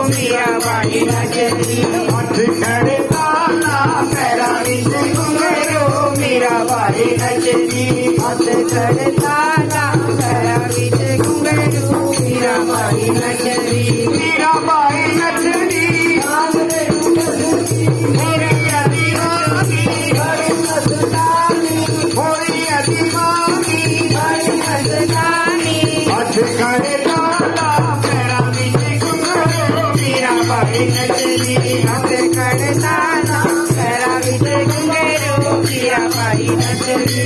मीराबाई नचदी हथ खड़काना पैरा विच घुंघरू मीराबाई नचदी हथ खड़काना पैरा विच घुंघरू मीराबाई नचदी मीराबाई नचदी होरिया दीवानी बड़ी मस्तानी होरिया दीवानी बड़ी मस्तानी हथ खड़काना पैरा विच घुंघरू मीराबाई नचदी हथ खड़काना पैरा विच घुंघरू मीराबाई नचदी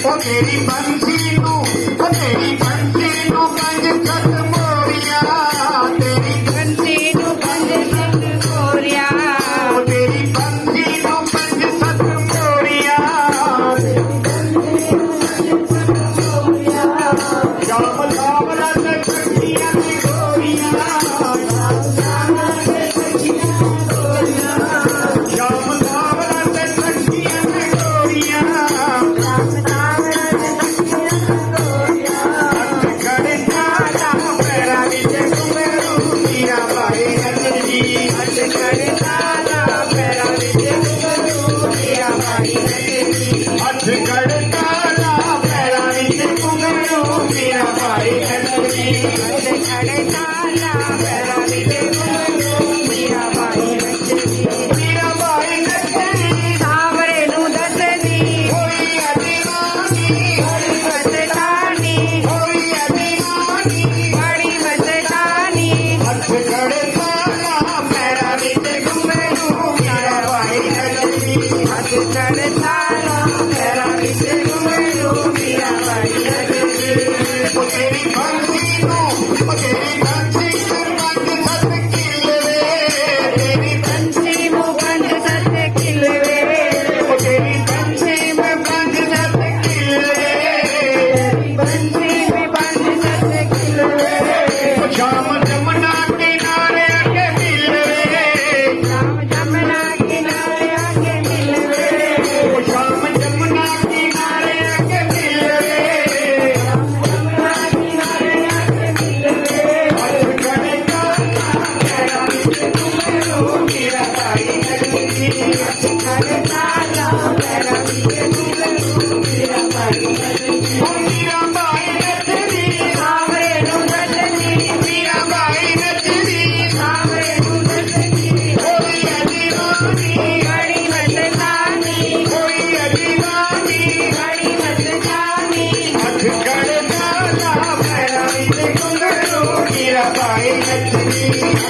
ओ तेरी बंसी नू ओ तेरी बंसी नू पंज सत मोरिया तेरी बंसी नू पंज सत मोरिया ओ तेरी बंसी नू पंज सत मोरिया जाम लाम रस खटिया दी गोरिया जाम लाम रस खटिया दी गोरिया हथ खड़काना पैरा विच घुंघरू मीराबाई नचदी हथ खड़काना पैरा विच घुंघरू मीराबाई नचदी मीराबाई नचदी सावरे नू दसदी होई दीवानी बड़ी मस्तानी होई दीवानी बड़ी मस्तानी हथ खड़काना पैरा विच घुंघरू मीराबाई नचदी हथ खड़काना पैरा विच घुंघरू मीराबाई नचदी ओ तेरी बंसी नू ओ तेरी बंसी नू पंज सत किलवे तेरी बंसी नू पंज सत किलवे ओ तेरी बंसी में पंज सत किलवे तेरी बंसी में पंज सत किलवे ओ शाम जमुना किनारे आके मिलवे शाम जमुना किनारे आके मिलवे ओ शाम जमुना किनारे आके मिलवे शाम जमुना किनारे आके मिलवे हथ खड़काना पैरा विच घुंघरू मीराबाई नचदी हथ खड़काना पैरा विच घुंघरू मीराबाई नचदी ओ मीराबाई नचदी सावरे नू दसदी मीराबाई नचदी सावरे नू दसदी होई दीवानी बड़ी मस्तानी होई दीवानी बड़ी मस्तानी हथ खड़काना पैरा विच घुंघरू मीराबाई नचदी